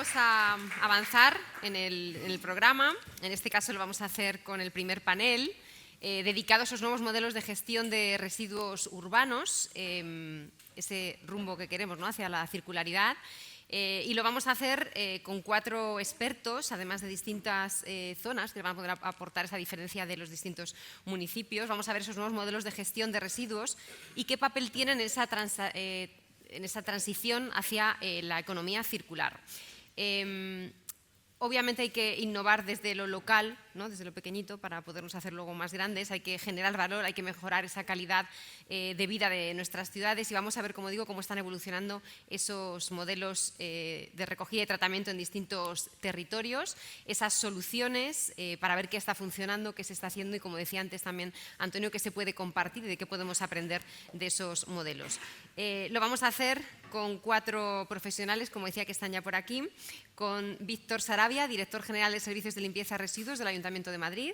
vamos a avanzar en el programa. En este caso lo vamos a hacer con el primer panel, dedicado a esos nuevos modelos de gestión de residuos urbanos, ese rumbo que queremos, ¿no?, hacia la circularidad. Y lo vamos a hacer con 4 expertos, además de distintas zonas que van a poder aportar esa diferencia de los distintos municipios. Vamos a ver esos nuevos modelos de gestión de residuos y qué papel tienen en esa transición hacia la economía circular. Obviamente hay que innovar desde lo local, ¿no?, desde lo pequeñito, para podernos hacer luego más grandes. Hay que generar valor, hay que mejorar esa calidad de vida de nuestras ciudades, y vamos a ver, como digo, cómo están evolucionando esos modelos de recogida y tratamiento en distintos territorios, esas soluciones para ver qué está funcionando, qué se está haciendo y, como decía antes también Antonio, qué se puede compartir y de qué podemos aprender de esos modelos. Lo vamos a hacer con 4 profesionales, como decía, que están ya por aquí, con Víctor Saravia, director general de Servicios de Limpieza de Residuos del Ayuntamiento de Madrid.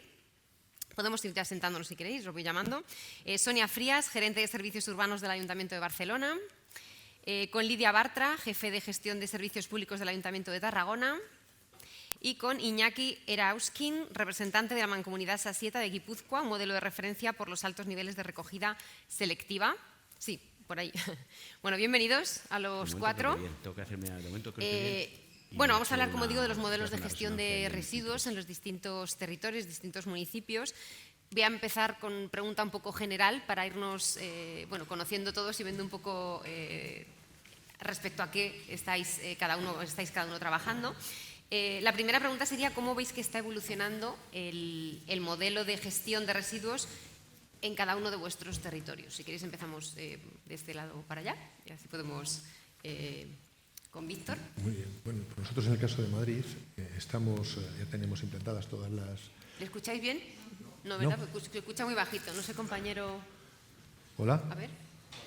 Podemos ir ya sentándonos si queréis, os voy llamando. Sonia Frías, gerente de Servicios Urbanos del Ayuntamiento de Barcelona. Con Lidia Bartra, jefe de Gestión de Servicios Públicos del Ayuntamiento de Tarragona. Y con Iñaki Erauskin, representante de la Mancomunidad Sasieta de Guipúzcoa, un modelo de referencia por los altos niveles de recogida selectiva. Sí, por ahí. Bueno, bienvenidos a los 4. Bueno, vamos a hablar, como digo, de los modelos de gestión de residuos en los distintos territorios, distintos municipios. Voy a empezar con una pregunta un poco general para irnos conociendo todos y viendo un poco respecto a qué estáis cada uno trabajando. La primera pregunta sería: ¿cómo veis que está evolucionando el modelo de gestión de residuos en cada uno de vuestros territorios? Si queréis empezamos de este lado para allá y así podemos… con Víctor. Muy bien. Bueno, pues nosotros en el caso de Madrid ya tenemos implantadas todas las… ¿Le escucháis bien? No, ¿verdad? No. Porque escucha muy bajito. No sé, compañero… Hola. A ver,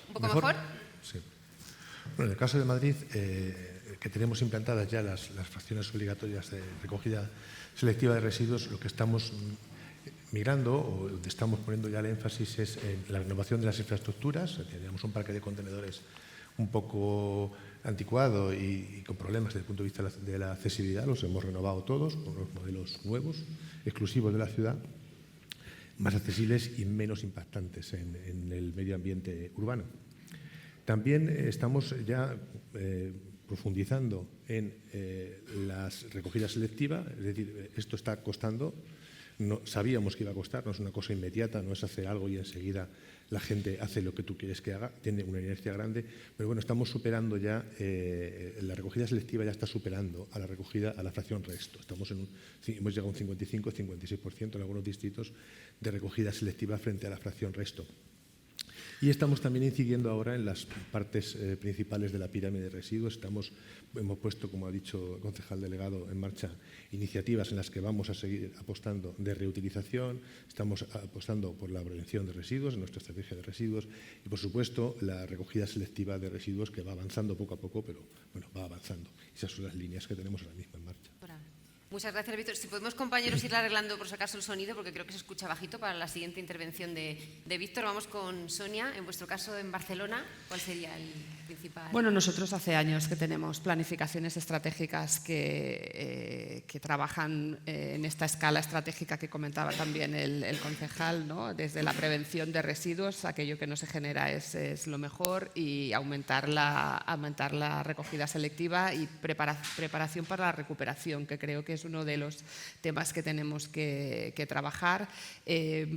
¿un poco mejor? Sí. Bueno, en el caso de Madrid, que tenemos implantadas ya las fracciones obligatorias de recogida selectiva de residuos, lo que estamos migrando o donde estamos poniendo ya el énfasis es en la renovación de las infraestructuras. Tenemos un parque de contenedores un poco anticuado y con problemas desde el punto de vista de la accesibilidad. Los hemos renovado todos con los modelos nuevos, exclusivos de la ciudad, más accesibles y menos impactantes en el medio ambiente urbano. También estamos ya profundizando en las recogidas selectivas, es decir, esto está costando. No, sabíamos que iba a costar, no es una cosa inmediata, no es hacer algo y enseguida la gente hace lo que tú quieres que haga, tiene una inercia grande, pero bueno, estamos superando ya, la recogida selectiva ya está superando a la fracción resto. Hemos llegado a un 55-56% en algunos distritos de recogida selectiva frente a la fracción resto. Y estamos también incidiendo ahora en las partes principales de la pirámide de residuos. Hemos puesto, como ha dicho el concejal delegado, en marcha iniciativas en las que vamos a seguir apostando de reutilización, estamos apostando por la prevención de residuos en nuestra estrategia de residuos y, por supuesto, la recogida selectiva de residuos, que va avanzando poco a poco, pero bueno, va avanzando. Esas son las líneas que tenemos ahora mismo en marcha. Muchas gracias, Víctor. Si podemos, compañeros, ir arreglando por si acaso el sonido, porque creo que se escucha bajito para la siguiente intervención de Víctor. Vamos con Sonia. En vuestro caso, en Barcelona, ¿cuál sería el principal? Bueno, nosotros hace años que tenemos planificaciones estratégicas que trabajan en esta escala estratégica que comentaba también el concejal, ¿no? Desde la prevención de residuos, aquello que no se genera es lo mejor, y aumentar la recogida selectiva y preparación para la recuperación, que creo que es uno de los temas que tenemos que trabajar,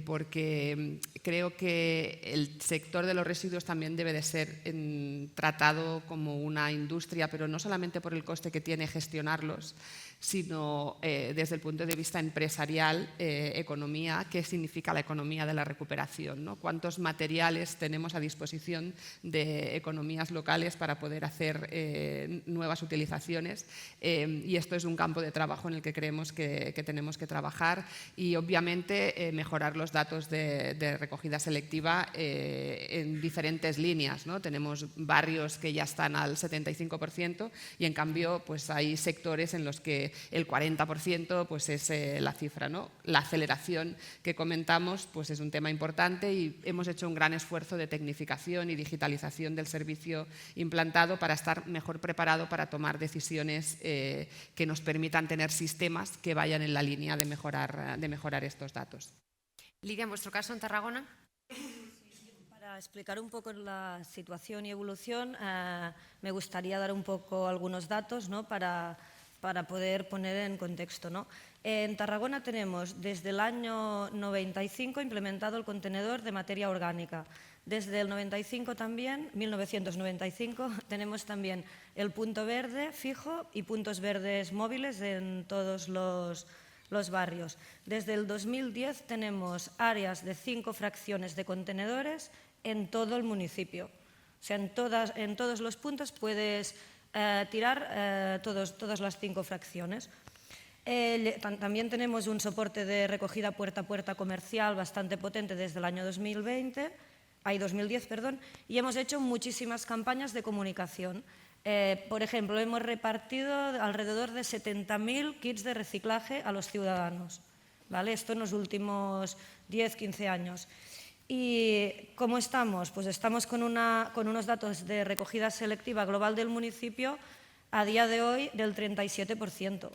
porque creo que el sector de los residuos también debe de ser tratado como una industria, pero no solamente por el coste que tiene gestionarlos, sino desde el punto de vista empresarial, economía, qué significa la economía de la recuperación, ¿no? Cuántos materiales tenemos a disposición de economías locales para poder hacer nuevas utilizaciones, y esto es un campo de trabajo en el que creemos que tenemos que trabajar, y obviamente mejorar los datos de recogida selectiva en diferentes líneas, ¿no? Tenemos barrios que ya están al 75% y en cambio pues hay sectores en los que que el 40% pues es la cifra, ¿no? La aceleración que comentamos pues es un tema importante y hemos hecho un gran esfuerzo de tecnificación y digitalización del servicio implantado para estar mejor preparado para tomar decisiones que nos permitan tener sistemas que vayan en la línea de mejorar estos datos. Lidia, en vuestro caso, en Tarragona. Para explicar un poco la situación y evolución, me gustaría dar un poco algunos datos, ¿no? para poder poner en contexto, ¿no? En Tarragona tenemos desde el año 95 implementado el contenedor de materia orgánica. Desde el 95 también, 1995, tenemos también el punto verde fijo y puntos verdes móviles en todos los barrios. Desde el 2010 tenemos áreas de 5 fracciones de contenedores en todo el municipio. O sea, en todos los puntos puedes tirar todas las 5 fracciones. También tenemos un soporte de recogida puerta a puerta comercial bastante potente desde el año 2010, y hemos hecho muchísimas campañas de comunicación. Por ejemplo, hemos repartido alrededor de 70.000 kits de reciclaje a los ciudadanos, ¿vale? Esto en los últimos 10-15 años. ¿Y cómo estamos? Pues estamos con unos datos de recogida selectiva global del municipio a día de hoy del 37%.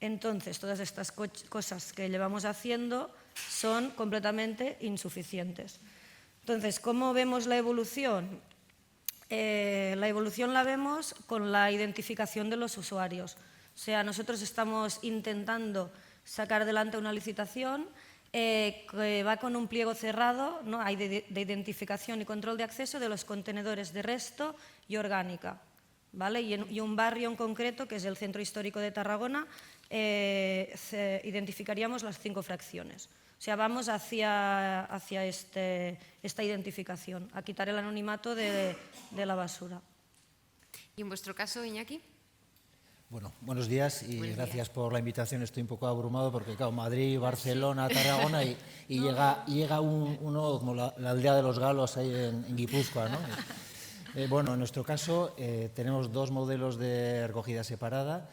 Entonces, todas estas cosas que llevamos haciendo son completamente insuficientes. Entonces, ¿cómo vemos la evolución? La evolución la vemos con la identificación de los usuarios. O sea, nosotros estamos intentando sacar adelante una licitación que va con un pliego cerrado, ¿no? Hay de identificación y control de acceso de los contenedores de resto y orgánica, ¿vale? Y un barrio en concreto, que es el Centro Histórico de Tarragona, identificaríamos las 5 fracciones. O sea, vamos hacia esta identificación, a quitar el anonimato de la basura. ¿Y en vuestro caso, Iñaki? Bueno, buenos días y gracias por la invitación. Estoy un poco abrumado porque, claro, Madrid, Barcelona, Tarragona y llega uno como la aldea de los galos ahí en Guipúzcoa, ¿no? Bueno, en nuestro caso tenemos 2 modelos de recogida separada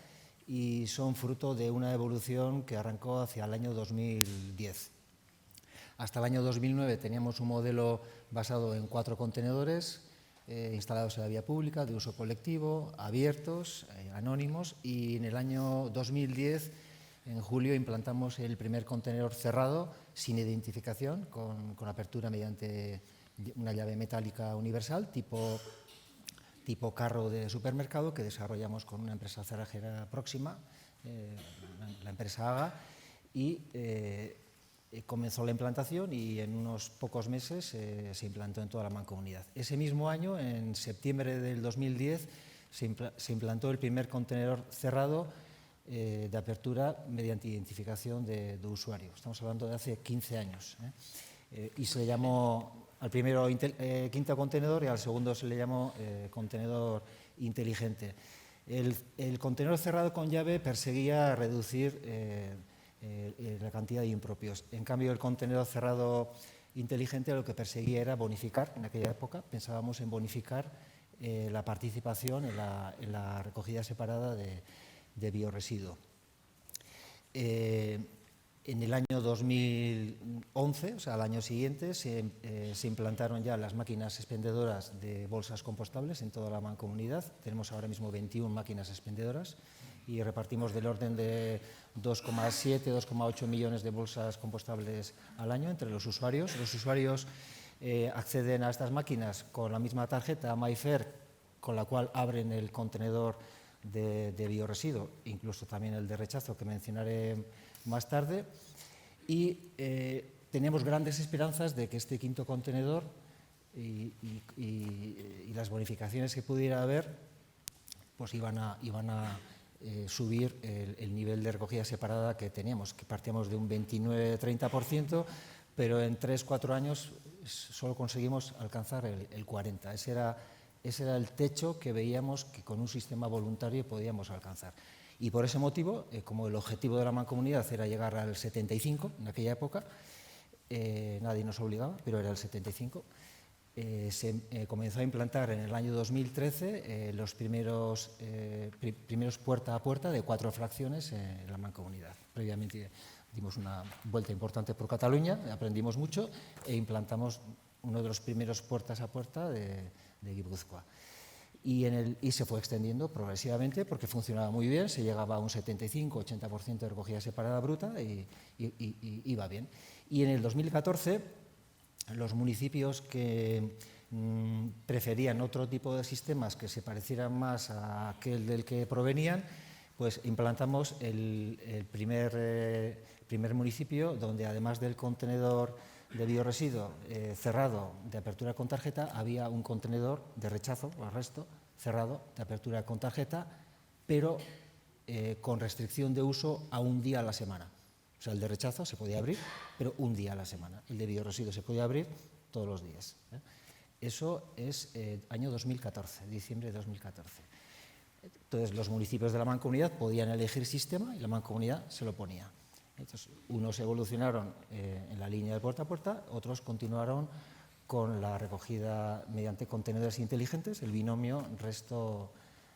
y son fruto de una evolución que arrancó hacia el año 2010. Hasta el año 2009 teníamos un modelo basado en 4 contenedores instalados en la vía pública, de uso colectivo, abiertos, anónimos, y en el año 2010, en julio, implantamos el primer contenedor cerrado, sin identificación, con apertura mediante una llave metálica universal, tipo carro de supermercado, que desarrollamos con una empresa cerrajera próxima, la empresa AGA, y comenzó la implantación y en unos pocos meses se implantó en toda la mancomunidad. Ese mismo año, en septiembre del 2010, se implantó el primer contenedor cerrado de apertura mediante identificación de usuario. Estamos hablando de hace 15 años. Y se le llamó al primero quinto contenedor y al segundo se le llamó contenedor inteligente. El contenedor cerrado con llave perseguía reducir la cantidad de impropios. En cambio, el contenedor cerrado inteligente lo que perseguía era bonificar. En aquella época pensábamos en bonificar la participación en la recogida separada de biorresiduo. En el año 2011, o sea, al año siguiente, se implantaron ya las máquinas expendedoras de bolsas compostables en toda la mancomunidad. Tenemos ahora mismo 21 máquinas expendedoras y repartimos del orden de 2,7, 2,8 millones de bolsas compostables al año entre los usuarios. Los usuarios acceden a estas máquinas con la misma tarjeta MyFair, con la cual abren el contenedor de biorresiduo, incluso también el de rechazo, que mencionaré más tarde. Y tenemos grandes esperanzas de que este quinto contenedor y las bonificaciones que pudiera haber pues iban a subir el nivel de recogida separada que teníamos, que partíamos de un 29-30%, pero en 3-4 años solo conseguimos alcanzar el 40%. Ese era el techo que veíamos que con un sistema voluntario podíamos alcanzar. Y por ese motivo, como el objetivo de la mancomunidad era llegar al 75% en aquella época, nadie nos obligaba, pero era el 75%, se comenzó a implantar en el año 2013 los primeros puerta a puerta de 4 fracciones en la Mancomunidad. Previamente dimos una vuelta importante por Cataluña, aprendimos mucho e implantamos uno de los primeros puertas a puerta de Guipúzcoa. Y se fue extendiendo progresivamente porque funcionaba muy bien, se llegaba a un 75-80% de recogida separada bruta y iba bien. Y en el 2014 los municipios que preferían otro tipo de sistemas que se parecieran más a aquel del que provenían, pues implantamos el primer municipio donde, además del contenedor de biorresiduo cerrado de apertura con tarjeta, había un contenedor de rechazo o resto cerrado de apertura con tarjeta, pero con restricción de uso a un día a la semana. O sea, el de rechazo se podía abrir, pero un día a la semana. El de biorresiduos se podía abrir todos los días. Eso es año 2014, diciembre de 2014. Entonces, los municipios de la Mancomunidad podían elegir sistema y la Mancomunidad se lo ponía. Entonces, unos evolucionaron en la línea de puerta a puerta, otros continuaron con la recogida mediante contenedores inteligentes, el binomio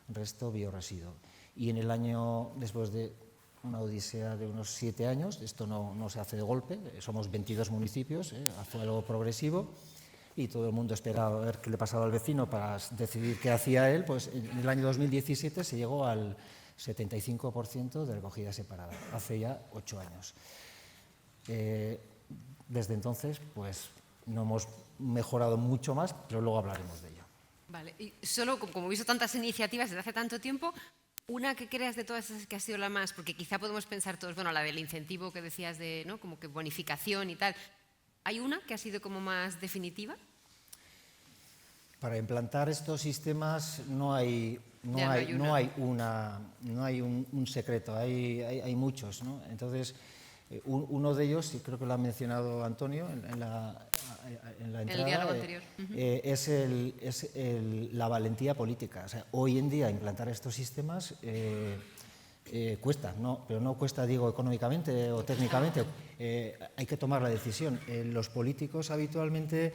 resto-biorresiduo. Y en el año, después de una odisea de unos 7 años, esto no se hace de golpe, somos 22 municipios, fue algo progresivo y todo el mundo esperaba ver qué le pasaba al vecino para decidir qué hacía él, pues en el año 2017 se llegó al 75% de recogida separada, hace ya 8 años. Desde entonces, pues no hemos mejorado mucho más, pero luego hablaremos de ello. Vale, y solo como he visto tantas iniciativas desde hace tanto tiempo, una que creas de todas esas que ha sido la más, porque quizá podemos pensar todos, bueno, la del incentivo que decías de, ¿no?, como que bonificación y tal. ¿Hay una que ha sido como más definitiva? Para implantar estos sistemas no hay un secreto, hay muchos, ¿no? Entonces, uno de ellos, y creo que lo ha mencionado Antonio en la entrada, el diálogo anterior. es la valentía política. O sea, hoy en día implantar estos sistemas cuesta, pero no cuesta, digo, económicamente o técnicamente. Hay que tomar la decisión. Los políticos habitualmente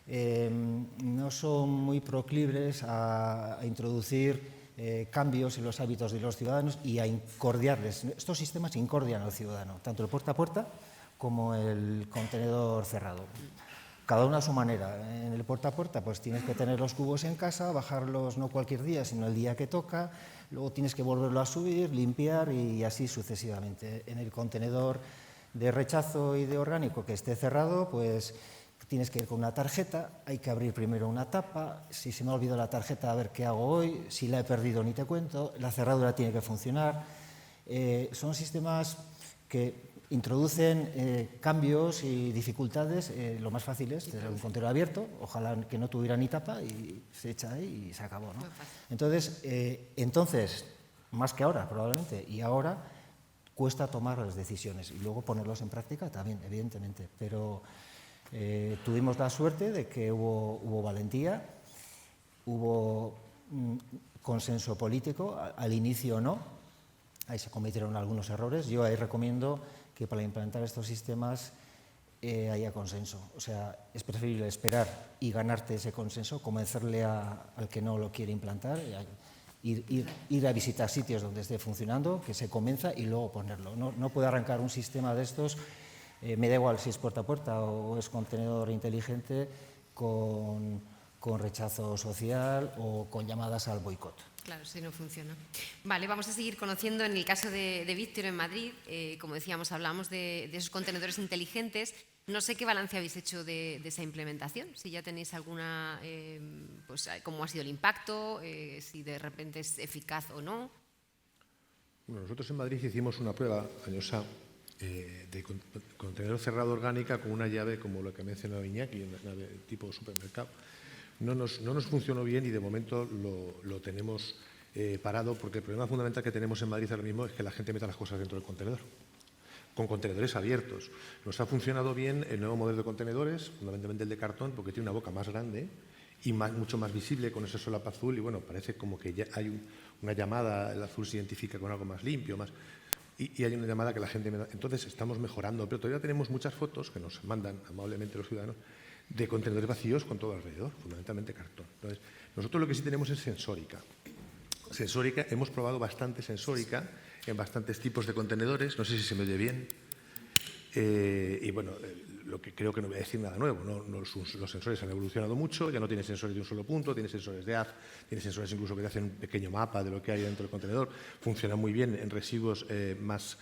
no son muy proclives a introducir cambios en los hábitos de los ciudadanos y a incordiarles. Estos sistemas incordian al ciudadano, tanto el puerta a puerta como el contenedor cerrado. Cada uno a su manera. En el puerta a puerta pues tienes que tener los cubos en casa, bajarlos no cualquier día, sino el día que toca, luego tienes que volverlo a subir, limpiar y así sucesivamente. En el contenedor de rechazo y de orgánico que esté cerrado, pues tienes que ir con una tarjeta, hay que abrir primero una tapa, si se me ha olvidado la tarjeta, a ver qué hago hoy, si la he perdido ni te cuento, la cerradura tiene que funcionar. Son sistemas que introducen cambios y dificultades. Lo más fácil es tener un contenedor abierto, ojalá que no tuviera ni tapa y se echa ahí y se acabó, ¿no? Entonces, más que ahora probablemente, y ahora cuesta tomar las decisiones y luego ponerlos en práctica también, evidentemente, pero tuvimos la suerte de que hubo valentía, hubo consenso político, al inicio no, ahí se cometieron algunos errores. Yo ahí recomiendo que para implantar estos sistemas haya consenso. O sea, es preferible esperar y ganarte ese consenso, convencerle al que no lo quiere implantar, ir a visitar sitios donde esté funcionando, que se convenza y luego ponerlo. No puede arrancar un sistema de estos, me da igual si es puerta a puerta o es contenedor inteligente, con rechazo social o con llamadas al boicot. Claro, si no funciona. Vale, vamos a seguir conociendo en el caso de Víctor en Madrid. Como decíamos, hablamos de esos contenedores inteligentes. No sé qué balance habéis hecho de esa implementación, si ya tenéis alguna, pues cómo ha sido el impacto, si de repente es eficaz o no. Bueno, nosotros en Madrid hicimos una prueba añosa de contenedor cerrado orgánica con una llave como la que mencionaba Iñaki, una llave tipo supermercado. No nos funcionó bien y de momento lo tenemos parado, porque el problema fundamental que tenemos en Madrid ahora mismo es que la gente meta las cosas dentro del contenedor, con contenedores abiertos. Nos ha funcionado bien el nuevo modelo de contenedores, fundamentalmente el de cartón, porque tiene una boca más grande y mucho más visible con ese solapa azul, y bueno, parece como que ya hay una llamada, el azul se identifica con algo más limpio, y hay una llamada que la gente me da. Entonces estamos mejorando, pero todavía tenemos muchas fotos que nos mandan amablemente los ciudadanos de contenedores vacíos con todo alrededor, fundamentalmente cartón. Entonces, nosotros lo que sí tenemos es sensórica. Sensórica, hemos probado bastante sensórica en bastantes tipos de contenedores, no sé si se me oye bien. Y bueno, lo que creo que no voy a decir nada nuevo, ¿no? Los sensores han evolucionado mucho, ya no tiene sensores de un solo punto, tiene sensores de haz, tiene sensores incluso que te hacen un pequeño mapa de lo que hay dentro del contenedor, funciona muy bien en residuos más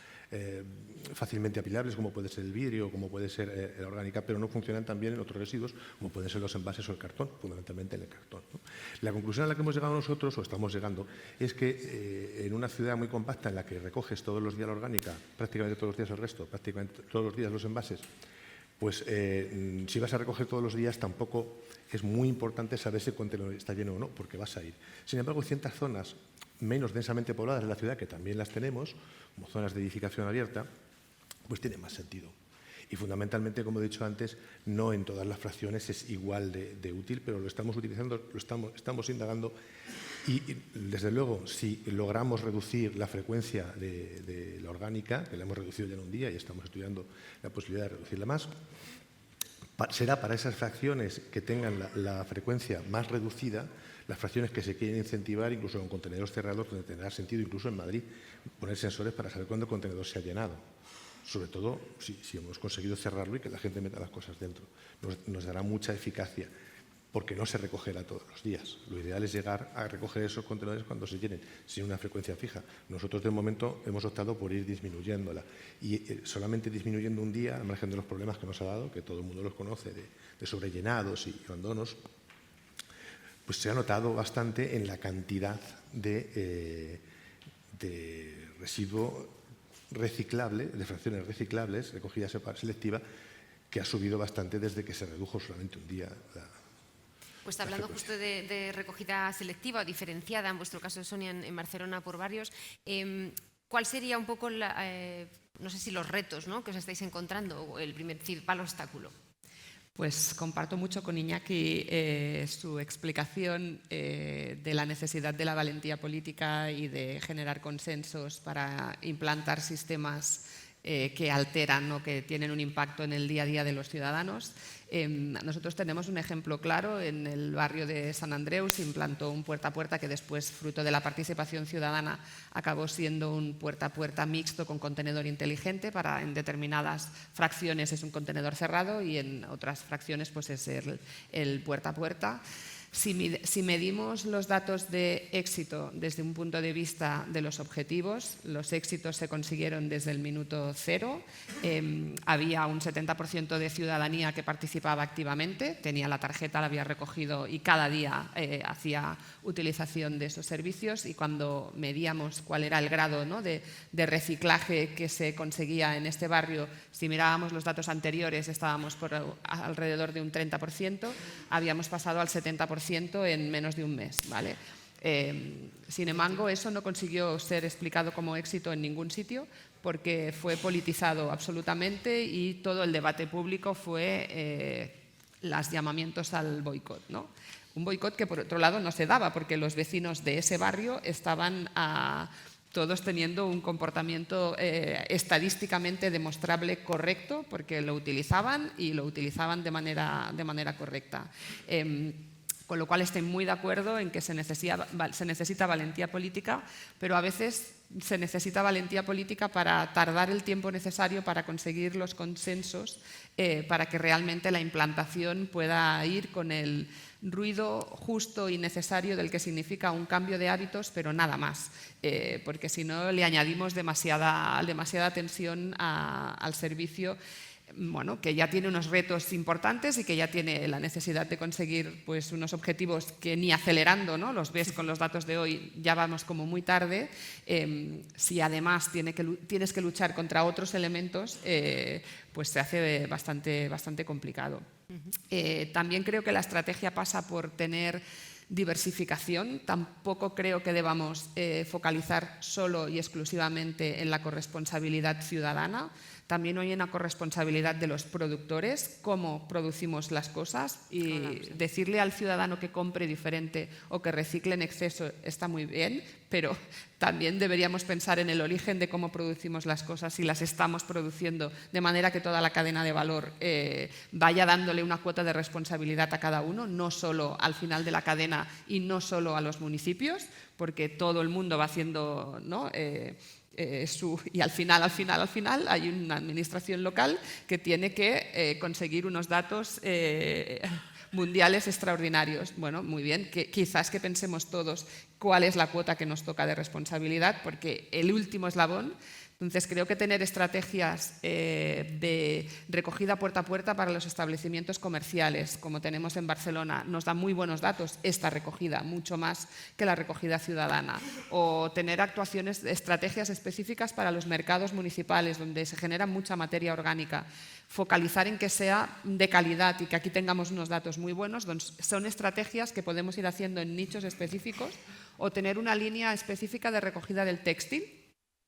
fácilmente apilables, como puede ser el vidrio, como puede ser la orgánica, pero no funcionan tan bien en otros residuos, como pueden ser los envases o el cartón, fundamentalmente en el cartón, ¿no? La conclusión a la que hemos llegado nosotros, o estamos llegando, es que en una ciudad muy compacta en la que recoges todos los días la orgánica, prácticamente todos los días el resto, prácticamente todos los días los envases, pues si vas a recoger todos los días tampoco es muy importante saber si el contenedor está lleno o no, porque vas a ir. Sin embargo, ciertas zonas menos densamente pobladas de la ciudad, que también las tenemos, como zonas de edificación abierta, pues tiene más sentido. Y fundamentalmente, como he dicho antes, no en todas las fracciones es igual de útil, pero lo estamos utilizando, estamos indagando y, desde luego, si logramos reducir la frecuencia de la orgánica, que la hemos reducido ya en un día y estamos estudiando la posibilidad de reducirla más, será para esas fracciones que tengan la frecuencia más reducida, las fracciones que se quieren incentivar, incluso con contenedores cerrados, donde tendrá sentido, incluso en Madrid, poner sensores para saber cuándo el contenedor se ha llenado. Sobre todo si hemos conseguido cerrarlo y que la gente meta las cosas dentro. Nos dará mucha eficacia, porque no se recogerá todos los días. Lo ideal es llegar a recoger esos contenedores cuando se llenen, sin una frecuencia fija. Nosotros, de momento, hemos optado por ir disminuyéndola. Y solamente disminuyendo un día, al margen de los problemas que nos ha dado, que todo el mundo los conoce, de sobrellenados y abandonos, pues se ha notado bastante en la cantidad de residuo reciclable, de fracciones reciclables, recogida selectiva, que ha subido bastante desde que se redujo solamente un día. Pues hablando justo de recogida selectiva o diferenciada, en vuestro caso, Sonia, en Barcelona por barrios, ¿cuál sería un poco, no sé si los retos, ¿no?, que os estáis encontrando, o el principal obstáculo? Pues comparto mucho con Iñaki su explicación de la necesidad de la valentía política y de generar consensos para implantar sistemas que alteran o que tienen un impacto en el día a día de los ciudadanos. Nosotros tenemos un ejemplo claro. En el barrio de Sant Andreu se implantó un puerta a puerta que después, fruto de la participación ciudadana, acabó siendo un puerta a puerta mixto con contenedor inteligente. Para en determinadas fracciones es un contenedor cerrado y en otras fracciones pues es el puerta a puerta. Si medimos los datos de éxito desde un punto de vista de los objetivos, los éxitos se consiguieron desde el minuto cero. Había un 70% de ciudadanía que participaba activamente, tenía la tarjeta, la había recogido y cada día hacía utilización de esos servicios. Y cuando medíamos cuál era el grado, ¿no?, de reciclaje que se conseguía en este barrio, si mirábamos los datos anteriores estábamos por alrededor de un 30%, habíamos pasado al 70% en menos de un mes, ¿vale? Sin embargo, eso no consiguió ser explicado como éxito en ningún sitio, porque fue politizado absolutamente y todo el debate público fue los llamamientos al boicot, ¿no? Un boicot que, por otro lado, no se daba, porque los vecinos de ese barrio estaban todos teniendo un comportamiento estadísticamente demostrable correcto, porque lo utilizaban y lo utilizaban de manera correcta. Con lo cual estoy muy de acuerdo en que se necesita valentía política, pero a veces se necesita valentía política para tardar el tiempo necesario para conseguir los consensos, para que realmente la implantación pueda ir con el ruido justo y necesario del que significa un cambio de hábitos, pero nada más, porque si no le añadimos demasiada tensión al servicio, bueno, que ya tiene unos retos importantes y que ya tiene la necesidad de conseguir pues, unos objetivos que ni acelerando, ¿no?, los ves con los datos de hoy, ya vamos como muy tarde. Si además tienes que luchar contra otros elementos, pues se hace bastante complicado. También creo que la estrategia pasa por tener diversificación. Tampoco creo que debamos focalizar solo y exclusivamente en la corresponsabilidad ciudadana. También hay una corresponsabilidad de los productores, cómo producimos las cosas, y decirle al ciudadano que compre diferente o que recicle en exceso está muy bien, pero también deberíamos pensar en el origen de cómo producimos las cosas, si las estamos produciendo, de manera que toda la cadena de valor vaya dándole una cuota de responsabilidad a cada uno, no solo al final de la cadena y no solo a los municipios, porque todo el mundo va haciendo, ¿no? Y al final hay una administración local que tiene que conseguir unos datos mundiales extraordinarios. Bueno, muy bien, quizás que pensemos todos cuál es la cuota que nos toca de responsabilidad, porque el último eslabón. Entonces, creo que tener estrategias de recogida puerta a puerta para los establecimientos comerciales, como tenemos en Barcelona, nos da muy buenos datos esta recogida, mucho más que la recogida ciudadana. O tener estrategias específicas para los mercados municipales, donde se genera mucha materia orgánica. Focalizar en que sea de calidad y que aquí tengamos unos datos muy buenos. Son estrategias que podemos ir haciendo en nichos específicos, o tener una línea específica de recogida del textil,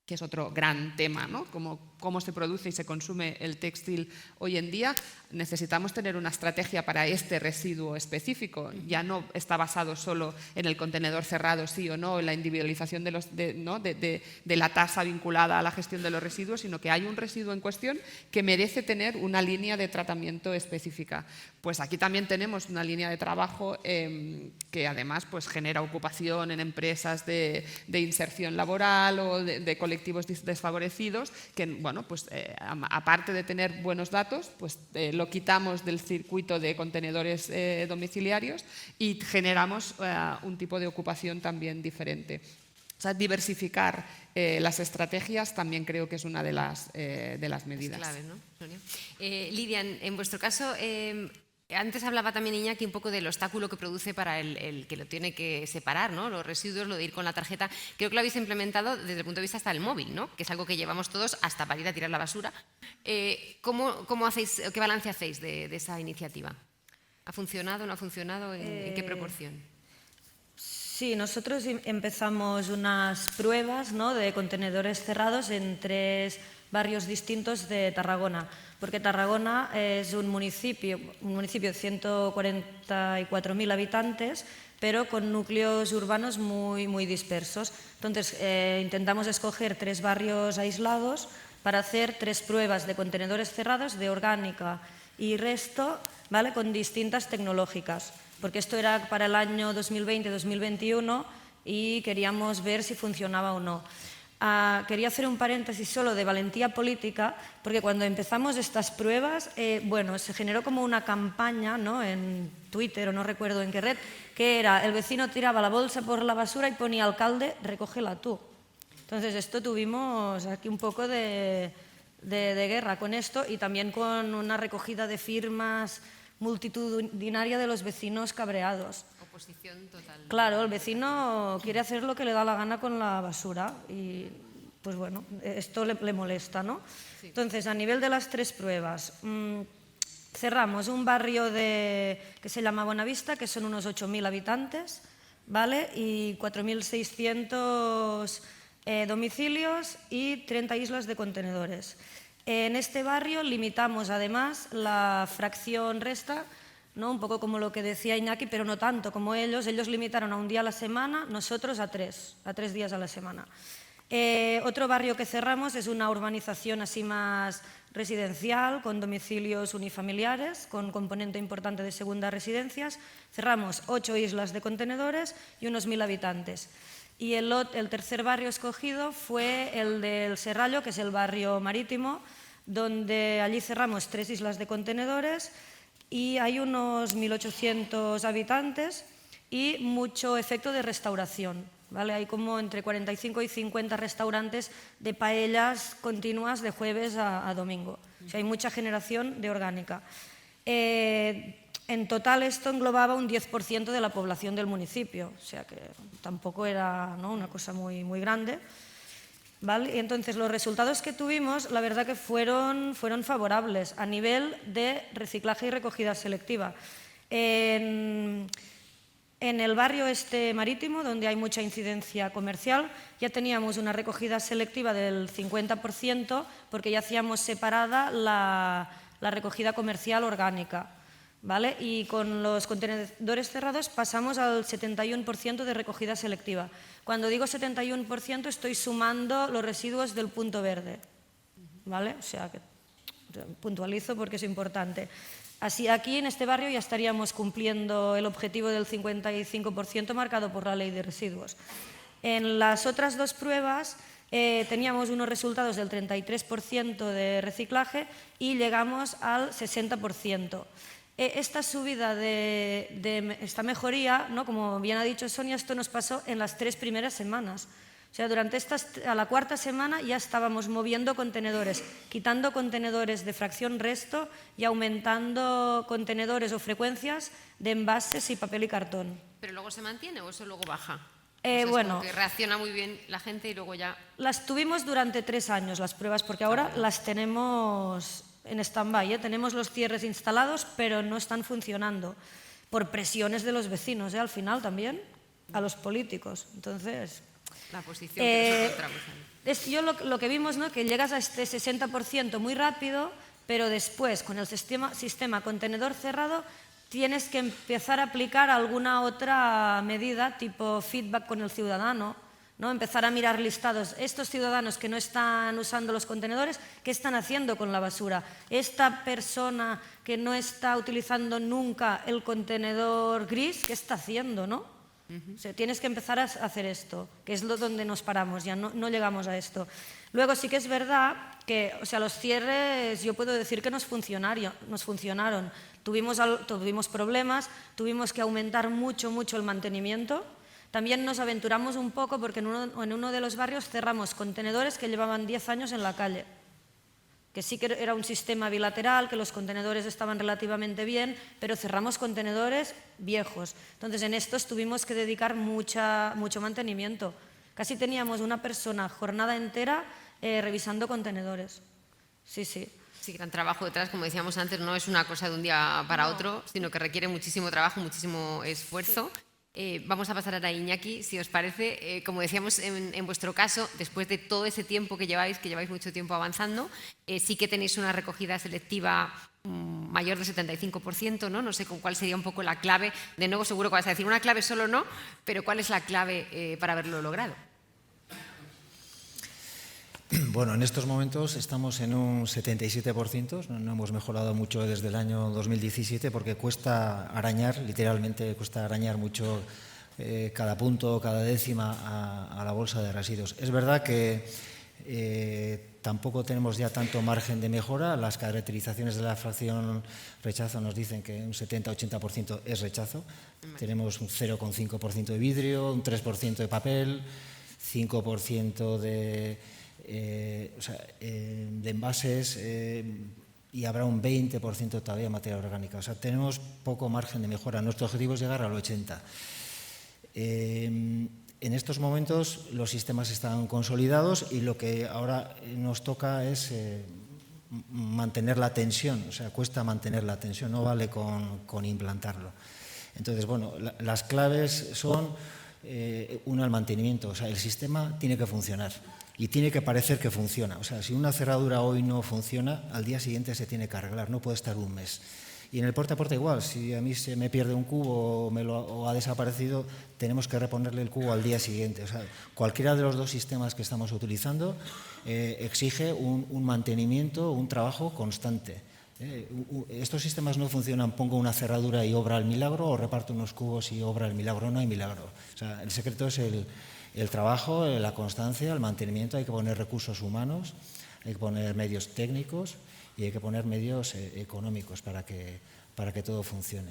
que es otro gran tema, ¿no? Cómo se produce y se consume el textil hoy en día. Necesitamos tener una estrategia para este residuo específico. Ya no está basado solo en el contenedor cerrado, sí o no, en la individualización de la tasa vinculada a la gestión de los residuos, sino que hay un residuo en cuestión que merece tener una línea de tratamiento específica. Pues aquí también tenemos una línea de trabajo que además pues, genera ocupación en empresas de inserción laboral o de colectivos desfavorecidos, que bueno, pues, aparte de tener buenos datos, pues, lo quitamos del circuito de contenedores domiciliarios y generamos un tipo de ocupación también diferente. O sea, diversificar las estrategias también creo que es una de las medidas. Es clave, ¿no, Sonia? Lidia, en vuestro caso, antes hablaba también Iñaki un poco del obstáculo que produce para el que lo tiene que separar, ¿no? Los residuos, lo de ir con la tarjeta. Creo que lo habéis implementado desde el punto de vista hasta del móvil, ¿no? Que es algo que llevamos todos hasta para ir a tirar la basura. ¿Cómo hacéis, qué balance hacéis de esa iniciativa? ¿Ha funcionado, no ha funcionado? ¿En qué proporción? Sí, nosotros empezamos unas pruebas, ¿no?, de contenedores cerrados en 3 barrios distintos de Tarragona, porque Tarragona es un municipio de 144.000 habitantes, pero con núcleos urbanos muy, muy dispersos. Entonces, intentamos escoger 3 barrios aislados para hacer 3 pruebas de contenedores cerrados de orgánica y resto, ¿vale?, con distintas tecnológicas, porque esto era para el año 2020-2021 y queríamos ver si funcionaba o no. Quería hacer un paréntesis solo de valentía política, porque cuando empezamos estas pruebas, bueno, se generó como una campaña, ¿no?, en Twitter o no recuerdo en qué red, que era: el vecino tiraba la bolsa por la basura y ponía alcalde, recógela tú. Entonces, esto tuvimos aquí un poco de guerra con esto, y también con una recogida de firmas multitudinaria de los vecinos cabreados. Oposición total. Claro, el vecino quiere hacer lo que le da la gana con la basura y, pues bueno, esto le molesta, ¿no? Sí. Entonces, a nivel de las 3 pruebas, cerramos un barrio que se llama Buenavista, que son unos 8.000 habitantes, ¿vale? Y 4.600 domicilios y 30 islas de contenedores. En este barrio limitamos además la fracción resta, ¿no?, un poco como lo que decía Iñaki, pero no tanto como ellos. Ellos limitaron a 1 día a la semana, nosotros a 3 días a la semana. Otro barrio que cerramos es una urbanización así más residencial, con domicilios unifamiliares, con componente importante de segundas residencias. Cerramos 8 islas de contenedores y unos 1.000 habitantes. Y el tercer barrio escogido fue el del Serrallo, que es el barrio marítimo, donde allí cerramos 3 islas de contenedores y hay unos 1.800 habitantes y mucho efecto de restauración, ¿vale? Hay como entre 45 y 50 restaurantes de paellas continuas de jueves a domingo. O sea, hay mucha generación de orgánica. En total esto englobaba un 10% de la población del municipio, o sea que tampoco era, ¿no?, una cosa muy, muy grande, ¿vale? Y entonces los resultados que tuvimos, la verdad que fueron favorables a nivel de reciclaje y recogida selectiva. En el barrio este marítimo, donde hay mucha incidencia comercial, ya teníamos una recogida selectiva del 50%, porque ya hacíamos separada la recogida comercial orgánica, ¿vale? Y con los contenedores cerrados pasamos al 71% de recogida selectiva. Cuando digo 71% estoy sumando los residuos del punto verde, ¿vale? O sea, que puntualizo porque es importante. Así, aquí en este barrio ya estaríamos cumpliendo el objetivo del 55% marcado por la ley de residuos. En las otras dos pruebas teníamos unos resultados del 33% de reciclaje y llegamos al 60%. Esta subida esta mejoría, ¿no? Como bien ha dicho Sonia, esto nos pasó en las 3 primeras semanas. O sea, a la 4ª semana ya estábamos moviendo contenedores, quitando contenedores de fracción resto y aumentando contenedores o frecuencias de envases y papel y cartón. ¿Pero luego se mantiene o eso luego baja? Bueno, que reacciona muy bien la gente y luego ya... Las tuvimos durante 3 años las pruebas, porque ahora las tenemos en stand-by, ¿eh? Tenemos los cierres instalados, pero no están funcionando por presiones de los vecinos, al final también, a los políticos. Entonces... La posición que nosotros yo lo que vimos, ¿no? Que llegas a este 60% muy rápido, pero después, con el sistema contenedor cerrado, tienes que empezar a aplicar alguna otra medida, tipo feedback con el ciudadano, ¿no? Empezar a mirar listados. Estos ciudadanos que no están usando los contenedores, ¿qué están haciendo con la basura? Esta persona que no está utilizando nunca el contenedor gris, ¿qué está haciendo, no? O sea, tienes que empezar a hacer esto, que es donde nos paramos, ya no llegamos a esto. Luego sí que es verdad que, o sea, los cierres yo puedo decir que nos funcionaron. Tuvimos problemas, tuvimos que aumentar mucho el mantenimiento. También nos aventuramos un poco porque en uno de los barrios cerramos contenedores que llevaban 10 años en la calle, que sí que era un sistema bilateral, que los contenedores estaban relativamente bien, pero cerramos contenedores viejos. Entonces, en estos tuvimos que dedicar mucho mantenimiento. Casi teníamos una persona jornada entera revisando contenedores. Sí. Sí, gran trabajo detrás, como decíamos antes, no es una cosa de un día para otro, sino que requiere muchísimo trabajo, muchísimo esfuerzo. Vamos a pasar ahora a Iñaki, si os parece. Como decíamos en vuestro caso, después de todo ese tiempo que lleváis mucho tiempo avanzando, sí que tenéis una recogida selectiva mayor del 75%, ¿no? No sé con cuál sería un poco la clave. De nuevo, seguro que vas a decir una clave solo no, pero ¿cuál es la clave para haberlo logrado? Bueno, en estos momentos estamos en un 77%, no hemos mejorado mucho desde el año 2017 porque cuesta arañar, literalmente cuesta arañar mucho cada punto, cada décima a la bolsa de residuos. Es verdad que tampoco tenemos ya tanto margen de mejora, las caracterizaciones de la fracción rechazo nos dicen que un 70-80% es rechazo, tenemos un 0,5% de vidrio, un 3% de papel, 5% de envases y habrá un 20% todavía de materia orgánica. O sea, tenemos poco margen de mejora. Nuestro objetivo es llegar al 80%. En estos momentos los sistemas están consolidados y lo que ahora nos toca es mantener la tensión. O sea, cuesta mantener la tensión, no vale con implantarlo. Entonces, bueno, las claves son, uno, el mantenimiento. O sea, el sistema tiene que funcionar. Y tiene que parecer que funciona. O sea, si una cerradura hoy no funciona, al día siguiente se tiene que arreglar, no puede estar un mes. Y en el porta a porta igual, si a mí se me pierde un cubo o ha desaparecido, tenemos que reponerle el cubo al día siguiente. O sea, cualquiera de los dos sistemas que estamos utilizando exige un mantenimiento, un trabajo constante. Estos sistemas no funcionan, pongo una cerradura y obra el milagro, o reparto unos cubos y obra el milagro, no hay milagro. O sea, el secreto es el trabajo, la constancia, el mantenimiento. Hay que poner recursos humanos, hay que poner medios técnicos y hay que poner medios económicos para que todo funcione.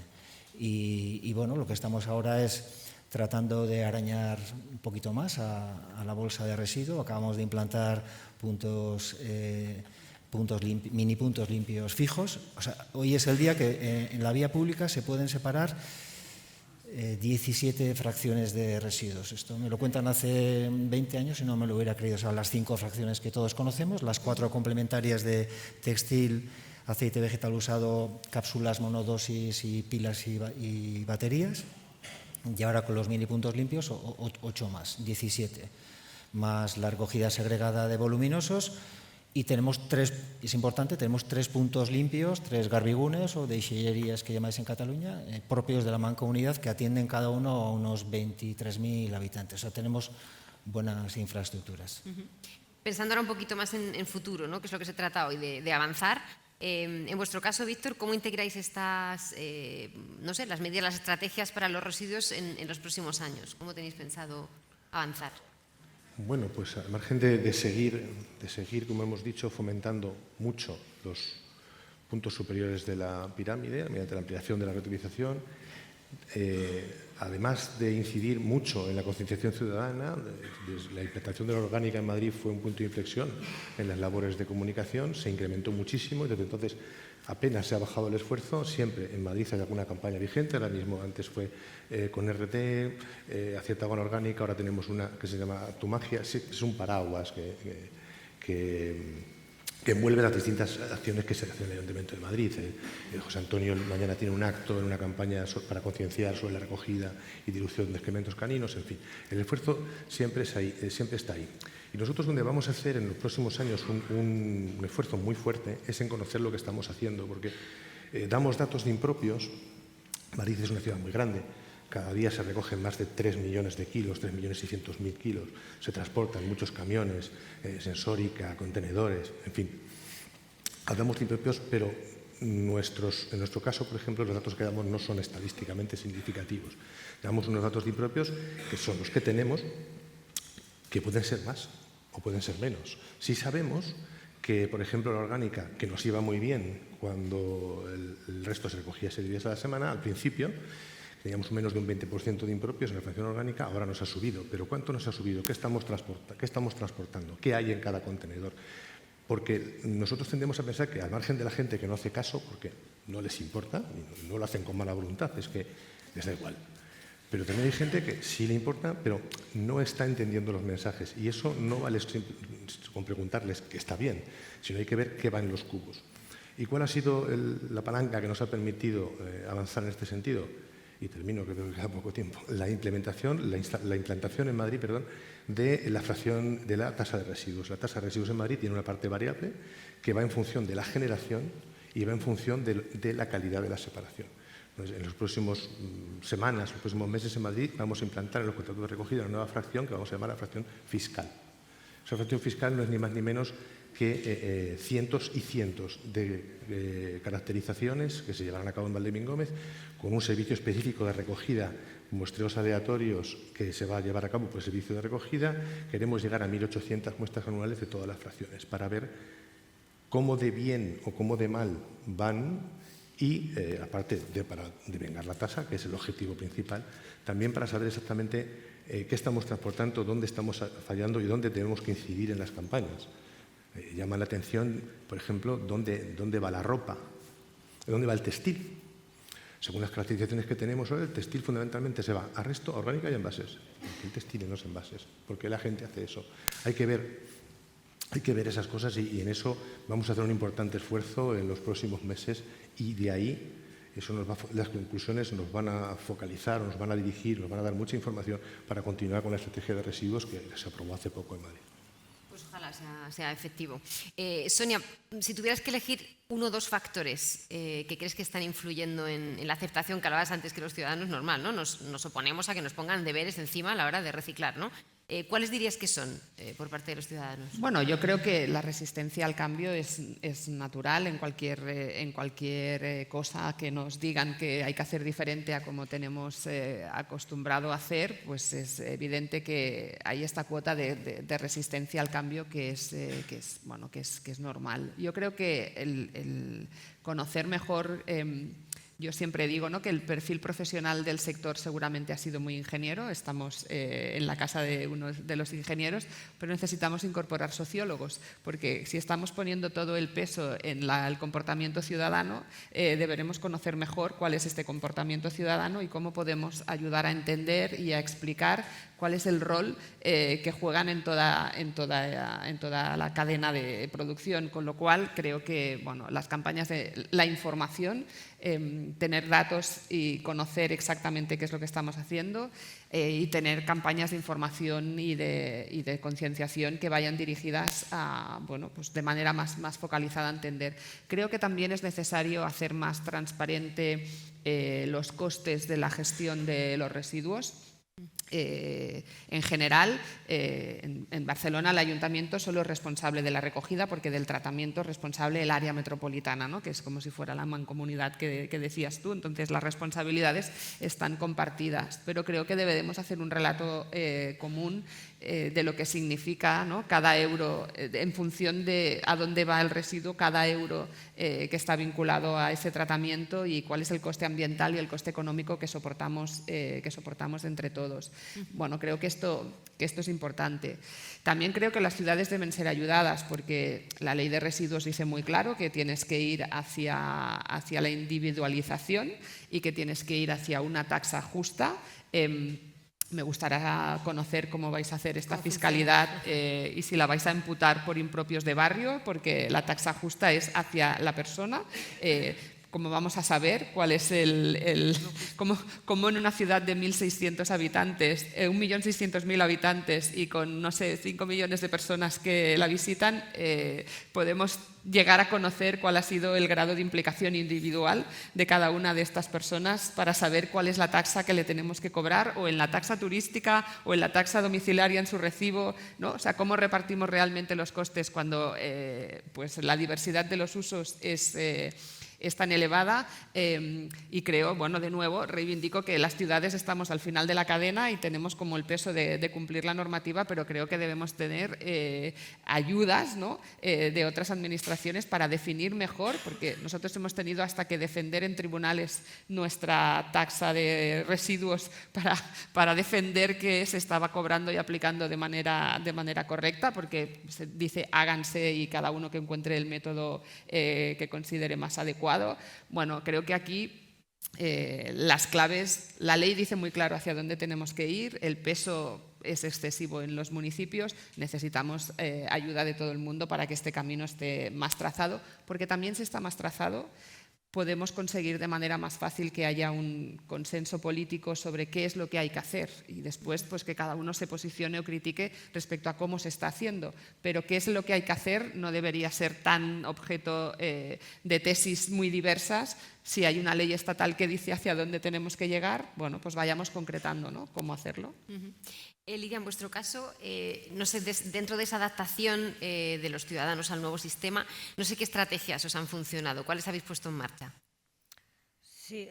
Y bueno, lo que estamos ahora es tratando de arañar un poquito más a la bolsa de residuos. Acabamos de implantar mini puntos limpios fijos. O sea, hoy es el día que en la vía pública se pueden separar 17 fracciones de residuos. Esto me lo cuentan hace 20 años y no me lo hubiera creído. O sea, las 5 fracciones que todos conocemos, las 4 complementarias de textil, aceite vegetal usado, cápsulas monodosis y pilas y baterías. Y ahora con los mini puntos limpios, 8 más, 17. Más la recogida segregada de voluminosos Y tenemos es importante, tenemos 3 puntos limpios, 3 garbigunes o deixallerías que llamáis en Cataluña, propios de la Mancomunidad, que atienden cada uno a unos 23.000 habitantes. O sea, tenemos buenas infraestructuras. Pensando ahora un poquito más en futuro, ¿no? Que es lo que se trata hoy, de avanzar. En vuestro caso, Víctor, ¿cómo integráis estas, no sé, las medidas, las estrategias para los residuos en los próximos años? ¿Cómo tenéis pensado avanzar? Bueno, pues al margen de seguir, como hemos dicho, fomentando mucho los puntos superiores de la pirámide mediante la ampliación de la reutilización, además de incidir mucho en la concienciación ciudadana, la implantación de la orgánica en Madrid fue un punto de inflexión en las labores de comunicación, se incrementó muchísimo y desde entonces apenas se ha bajado el esfuerzo. Siempre en Madrid hay alguna campaña vigente, ahora mismo antes fue con RT, Acierta con Orgánica, ahora tenemos una que se llama Tu Magia, es un paraguas que envuelve las distintas acciones que se hacen en el Ayuntamiento de Madrid. José Antonio mañana tiene un acto en una campaña para concienciar sobre la recogida y dilución de excrementos caninos, en fin. El esfuerzo siempre está ahí. Y nosotros donde vamos a hacer en los próximos años un esfuerzo muy fuerte es en conocer lo que estamos haciendo, porque damos datos de impropios. Madrid es una ciudad muy grande. Cada día se recogen más de 3 millones de kilos, 3.600.000 kilos. Se transportan muchos camiones, sensórica, contenedores, en fin. Hablamos de impropios, pero en nuestro caso, por ejemplo, los datos que damos no son estadísticamente significativos. Damos unos datos de impropios que son los que tenemos, que pueden ser más o pueden ser menos. Sí sabemos que, por ejemplo, la orgánica, que nos iba muy bien cuando el resto se recogía 6 días a la semana, al principio, teníamos menos de un 20% de impropios en la fracción orgánica, ahora nos ha subido. ¿Pero cuánto nos ha subido? ¿Qué estamos transportando? ¿Qué hay en cada contenedor? Porque nosotros tendemos a pensar que, al margen de la gente que no hace caso, porque no les importa, no lo hacen con mala voluntad, es que les da igual. Pero también hay gente que sí le importa, pero no está entendiendo los mensajes. Y eso no vale con preguntarles, que está bien, sino hay que ver qué va en los cubos. ¿Y cuál ha sido la palanca que nos ha permitido avanzar en este sentido? Y termino, que creo que queda poco tiempo. La implantación en Madrid, de la fracción de la tasa de residuos. La tasa de residuos en Madrid tiene una parte variable que va en función de la generación y va en función de la calidad de la separación. Entonces, en las próximas semanas, los próximos meses en Madrid vamos a implantar en los contratos de recogida una nueva fracción que vamos a llamar la fracción fiscal. Esa fracción fiscal no es ni más ni menos que cientos y cientos de caracterizaciones que se llevarán a cabo en Valdemín Gómez, con un servicio específico de recogida, muestreos aleatorios que se va a llevar a cabo por el servicio de recogida. Queremos llegar a 1.800 muestras anuales de todas las fracciones para ver cómo de bien o cómo de mal van y, aparte para devengar la tasa, que es el objetivo principal, también para saber exactamente qué estamos transportando, dónde estamos fallando y dónde tenemos que incidir en las campañas. Llama la atención, por ejemplo, dónde va la ropa, dónde va el textil. Según las caracterizaciones que tenemos ahora, el textil fundamentalmente se va a resto, a orgánica y a envases. El textil en los envases. ¿Por qué la gente hace eso? Hay que ver esas cosas y en eso vamos a hacer un importante esfuerzo en los próximos meses y de ahí las conclusiones nos van a focalizar, nos van a dirigir, nos van a dar mucha información para continuar con la estrategia de residuos que se aprobó hace poco en Madrid. Pues ojalá sea efectivo. Sonia, si tuvieras que elegir 1 o 2 factores que crees que están influyendo en la aceptación, que hablabas antes que los ciudadanos, normal, ¿no? Nos oponemos a que nos pongan deberes encima a la hora de reciclar, ¿no? ¿Cuáles dirías que son por parte de los ciudadanos? Bueno, yo creo que la resistencia al cambio es natural en cualquier cosa que nos digan que hay que hacer diferente a como tenemos acostumbrado a hacer, pues es evidente que hay esta cuota de resistencia al cambio que es normal. Yo creo que el conocer mejor. Yo siempre digo, ¿no?, que el perfil profesional del sector seguramente ha sido muy ingeniero. Estamos en la casa de uno de los ingenieros, pero necesitamos incorporar sociólogos, porque si estamos poniendo todo el peso en el comportamiento ciudadano, deberemos conocer mejor cuál es este comportamiento ciudadano y cómo podemos ayudar a entender y a explicar cuál es el rol que juegan en toda la cadena de producción, con lo cual creo que las campañas de la información tener datos y conocer exactamente qué es lo que estamos haciendo y tener campañas de información y de concienciación que vayan dirigidas a, bueno, pues de manera más focalizada a entender. Creo que también es necesario hacer más transparente los costes de la gestión de los residuos. En general, en Barcelona el ayuntamiento solo es responsable de la recogida porque del tratamiento es responsable el área metropolitana, ¿no? Que es como si fuera la mancomunidad que decías tú. Entonces las responsabilidades están compartidas, pero creo que debemos hacer un relato común de lo que significa, ¿no? Cada euro, en función de a dónde va el residuo, cada euro que está vinculado a ese tratamiento y cuál es el coste ambiental y el coste económico que soportamos entre todos. Bueno, creo que esto es importante. También creo que las ciudades deben ser ayudadas porque la ley de residuos dice muy claro que tienes que ir hacia la individualización y que tienes que ir hacia una taxa justa. Me gustaría conocer cómo vais a hacer esta fiscalidad y si la vais a imputar por impropios de barrio, porque la taxa justa es hacia la persona. ¿Cómo vamos a saber cuál es cómo en una ciudad de 1.600 habitantes, 1.600.000 habitantes y con, no sé, 5 millones de personas que la visitan, podemos llegar a conocer cuál ha sido el grado de implicación individual de cada una de estas personas para saber cuál es la taxa que le tenemos que cobrar, o en la taxa turística o en la taxa domiciliaria en su recibo, ¿no? O sea, cómo repartimos realmente los costes cuando pues la diversidad de los usos es tan elevada y creo, bueno, de nuevo, reivindico que las ciudades estamos al final de la cadena y tenemos como el peso de cumplir la normativa, pero creo que debemos tener ayudas, ¿no? De otras administraciones para definir mejor, porque nosotros hemos tenido hasta que defender en tribunales nuestra taxa de residuos para defender que se estaba cobrando y aplicando de manera correcta, porque se dice háganse y cada uno que encuentre el método que considere más adecuado. Bueno, creo que aquí las claves, la ley dice muy claro hacia dónde tenemos que ir, el peso es excesivo en los municipios, necesitamos ayuda de todo el mundo para que este camino esté más trazado, porque también si está más trazado podemos conseguir de manera más fácil que haya un consenso político sobre qué es lo que hay que hacer y después pues que cada uno se posicione o critique respecto a cómo se está haciendo. Pero qué es lo que hay que hacer no debería ser tan objeto de tesis muy diversas. Si hay una ley estatal que dice hacia dónde tenemos que llegar, bueno, pues vayamos concretando, ¿no?, cómo hacerlo. Lidia, en vuestro caso, no sé, dentro de esa adaptación de los ciudadanos al nuevo sistema, no sé qué estrategias os han funcionado, ¿cuáles habéis puesto en marcha? Sí,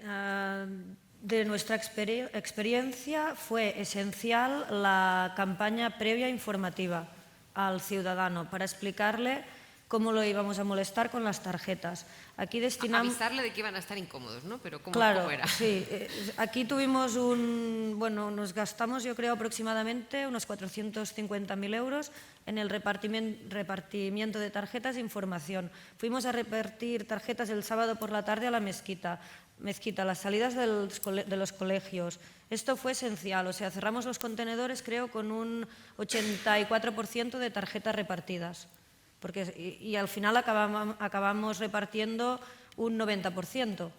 de nuestra experiencia fue esencial la campaña previa informativa al ciudadano para explicarle cómo lo íbamos a molestar con las tarjetas. Aquí destinamos... Avisarle de que iban a estar incómodos, ¿no? Pero ¿cómo era? Sí. Aquí tuvimos nos gastamos, yo creo, aproximadamente unos 450.000 euros en el repartimiento de tarjetas de información. Fuimos a repartir tarjetas el sábado por la tarde a la mezquita, las salidas de los colegios. Esto fue esencial, o sea, cerramos los contenedores, creo, con un 84% de tarjetas repartidas. Y al final acabamos repartiendo un 90%. O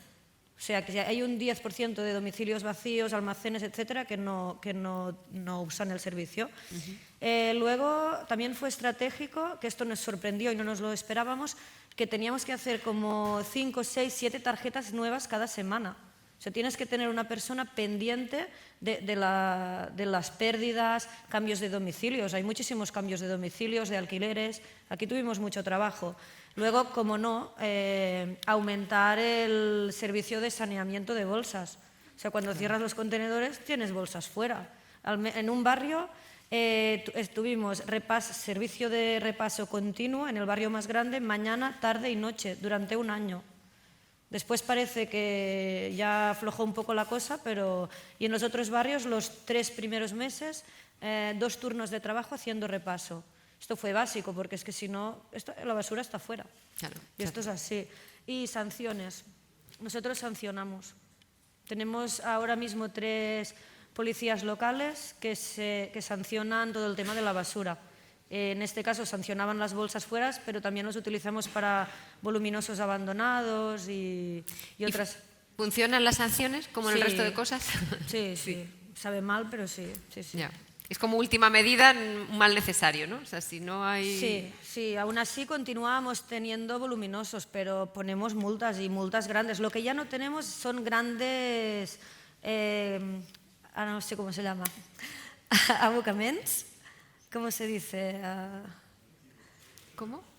sea, que hay un 10% de domicilios vacíos, almacenes, etcétera, que no usan el servicio. Luego, también fue estratégico, que esto nos sorprendió y no nos lo esperábamos, que teníamos que hacer como 5, 6, 7 tarjetas nuevas cada semana. O sea, tienes que tener una persona pendiente de las pérdidas, cambios de domicilios. Hay muchísimos cambios de domicilios, de alquileres. Aquí tuvimos mucho trabajo. Luego, como no, aumentar el servicio de saneamiento de bolsas. O sea, cuando cierras los contenedores tienes bolsas fuera. En un barrio tuvimos servicio de repaso continuo en el barrio más grande, mañana, tarde y noche, durante un año. Después parece que ya aflojó un poco la cosa, y en los otros barrios los 3 primeros meses, 2 turnos de trabajo haciendo repaso. Esto fue básico, porque es que si no, la basura está fuera. Claro, y esto es así. Y sanciones. Nosotros sancionamos. Tenemos ahora mismo 3 policías locales que sancionan todo el tema de la basura. En este caso sancionaban las bolsas fuera, pero también los utilizamos para voluminosos abandonados y otras. ¿Funcionan las sanciones como en el Sí. resto de cosas? Sí, sí. Sabe mal, pero sí. Ya. Es como última medida, un mal necesario, ¿no? O sea, si no hay... Sí, aún así continuamos teniendo voluminosos, pero ponemos multas y multas grandes. Lo que ya no tenemos son grandes, no sé cómo se llama, abocaments, ¿cómo se dice? ¿Cómo?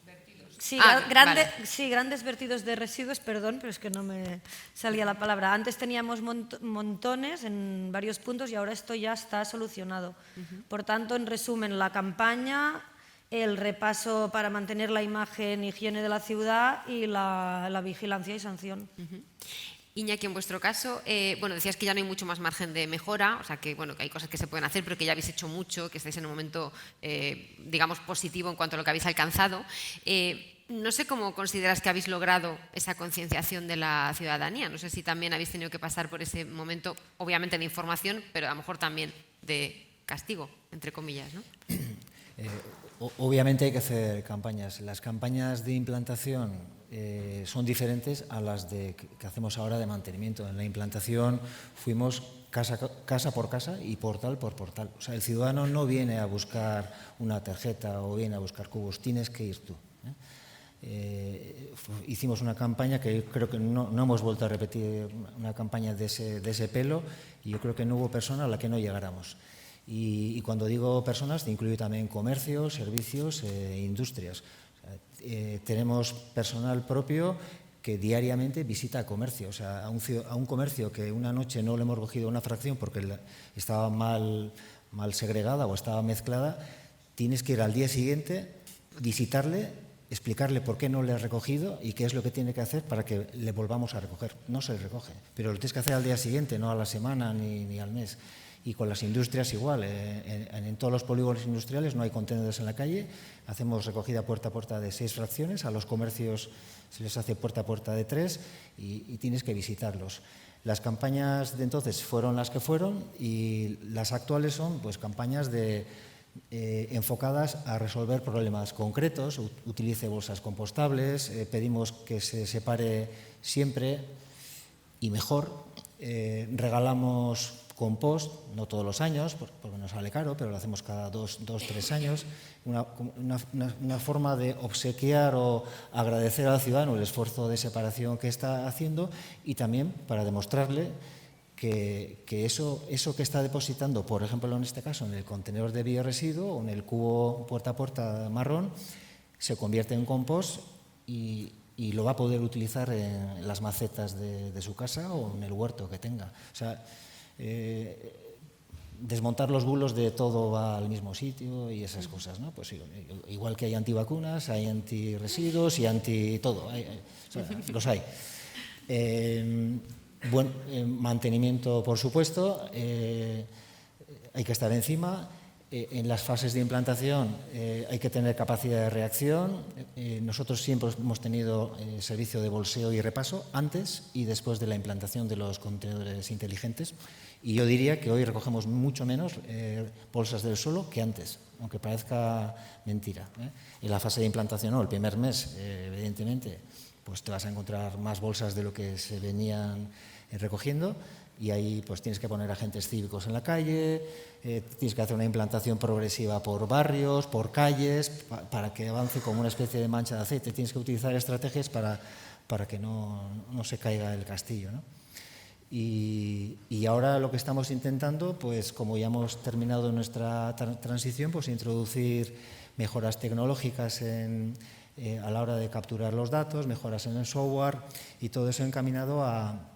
Sí, vale. sí, grandes vertidos de residuos, perdón, pero es que no me salía la palabra. Antes teníamos montones en varios puntos y ahora esto ya está solucionado. Por tanto, en resumen, la campaña, el repaso para mantener la imagen e higiene de la ciudad y la vigilancia y sanción. Iñaki, en vuestro caso, bueno, decías que ya no hay mucho más margen de mejora, o sea que, bueno, que hay cosas que se pueden hacer, pero que ya habéis hecho mucho, que estáis en un momento, digamos, positivo en cuanto a lo que habéis alcanzado. No sé cómo consideras que habéis logrado esa concienciación de la ciudadanía. No sé si también habéis tenido que pasar por ese momento, obviamente de información, pero a lo mejor también de castigo, entre comillas, ¿no? Obviamente hay que hacer campañas. Las campañas de implantación son diferentes a las que hacemos ahora de mantenimiento. En la implantación fuimos casa por casa y portal por portal. O sea, el ciudadano no viene a buscar una tarjeta o viene a buscar cubos, tienes que ir tú. Hicimos una campaña que creo que no hemos vuelto a repetir, una campaña de ese pelo, y yo creo que no hubo persona a la que no llegáramos. Y cuando digo personas, te incluyo también comercios, servicios e industrias. O sea, tenemos personal propio que diariamente visita comercio. O sea, a un comercio que una noche no le hemos cogido una fracción porque estaba mal segregada o estaba mezclada, tienes que ir al día siguiente, visitarle, explicarle por qué no le has recogido y qué es lo que tiene que hacer para que le volvamos a recoger. No se le recoge, pero lo tienes que hacer al día siguiente, no a la semana ni al mes. Y con las industrias igual, en todos los polígonos industriales no hay contenedores en la calle, hacemos recogida puerta a puerta de 6 fracciones, a los comercios se les hace puerta a puerta de 3 y tienes que visitarlos. Las campañas de entonces fueron las que fueron y las actuales son pues campañas enfocadas a resolver problemas concretos. Utilice bolsas compostables, pedimos que se separe siempre y mejor, regalamos compost, no todos los años, porque nos sale caro, pero lo hacemos cada 2-3 años, una forma de obsequiar o agradecer al ciudadano el esfuerzo de separación que está haciendo y también para demostrarle que eso que está depositando, por ejemplo en este caso en el contenedor de bioresiduo o en el cubo puerta a puerta marrón, se convierte en compost y lo va a poder utilizar en las macetas de su casa o en el huerto que tenga. O sea, desmontar los bulos de todo va al mismo sitio y esas cosas, ¿no? Pues igual que hay antivacunas, hay antirresiduos y anti-todo, o sea, los hay. Mantenimiento, por supuesto, hay que estar encima. En las fases de implantación hay que tener capacidad de reacción. Nosotros siempre hemos tenido servicio de bolseo y repaso antes y después de la implantación de los contenedores inteligentes. Y yo diría que hoy recogemos mucho menos bolsas del suelo que antes, aunque parezca mentira. En la fase de implantación, no, el primer mes, evidentemente, pues te vas a encontrar más bolsas de lo que se venían recogiendo. Y ahí pues tienes que poner agentes cívicos en la calle, tienes que hacer una implantación progresiva por barrios, por calles, para que avance como una especie de mancha de aceite. Tienes que utilizar estrategias para que no se caiga el castillo, ¿no? Y ahora lo que estamos intentando, pues como ya hemos terminado nuestra transición, pues introducir mejoras tecnológicas a la hora de capturar los datos, mejoras en el software y todo eso encaminado a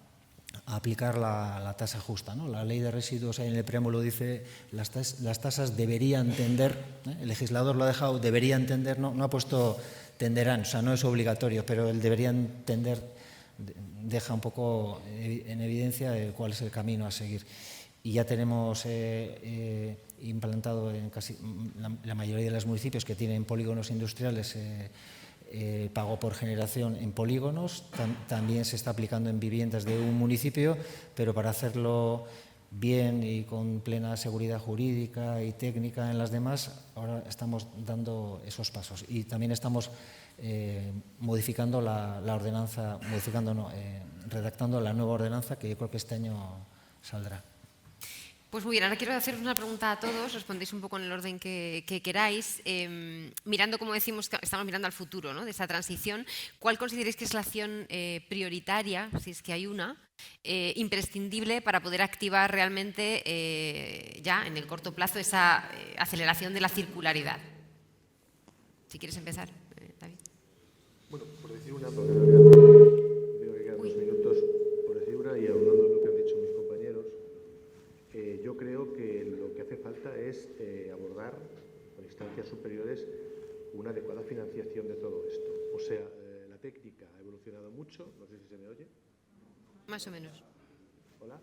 aplicar la tasa justa, ¿no? La ley de residuos, ahí en el preámbulo dice las tasas deberían tender, el legislador lo ha dejado, deberían tender, no ha puesto tenderán, o sea, no es obligatorio, pero el deberían tender deja un poco en evidencia cuál es el camino a seguir. Y ya tenemos implantado en casi la mayoría de los municipios que tienen polígonos industriales pago por generación en polígonos, también se está aplicando en viviendas de un municipio, pero para hacerlo bien y con plena seguridad jurídica y técnica en las demás, ahora estamos dando esos pasos. Y también estamos modificando la ordenanza, redactando la nueva ordenanza que yo creo que este año saldrá. Pues muy bien, ahora quiero haceros una pregunta a todos, respondéis un poco en el orden que queráis. Mirando, como decimos, estamos mirando al futuro, ¿no?, de esa transición, ¿cuál consideráis que es la acción prioritaria, si es que hay una, imprescindible para poder activar realmente ya en el corto plazo esa aceleración de la circularidad? Si quieres empezar, David. Bueno, por decir una, porque veo que quedan 2 minutos, por decir una y hablando de lo que han dicho mis compañeros, yo creo que lo que hace falta es abordar con instancias superiores una adecuada financiación de todo esto. O sea, la técnica ha evolucionado mucho, no sé si se me oye. Más o menos. Hola.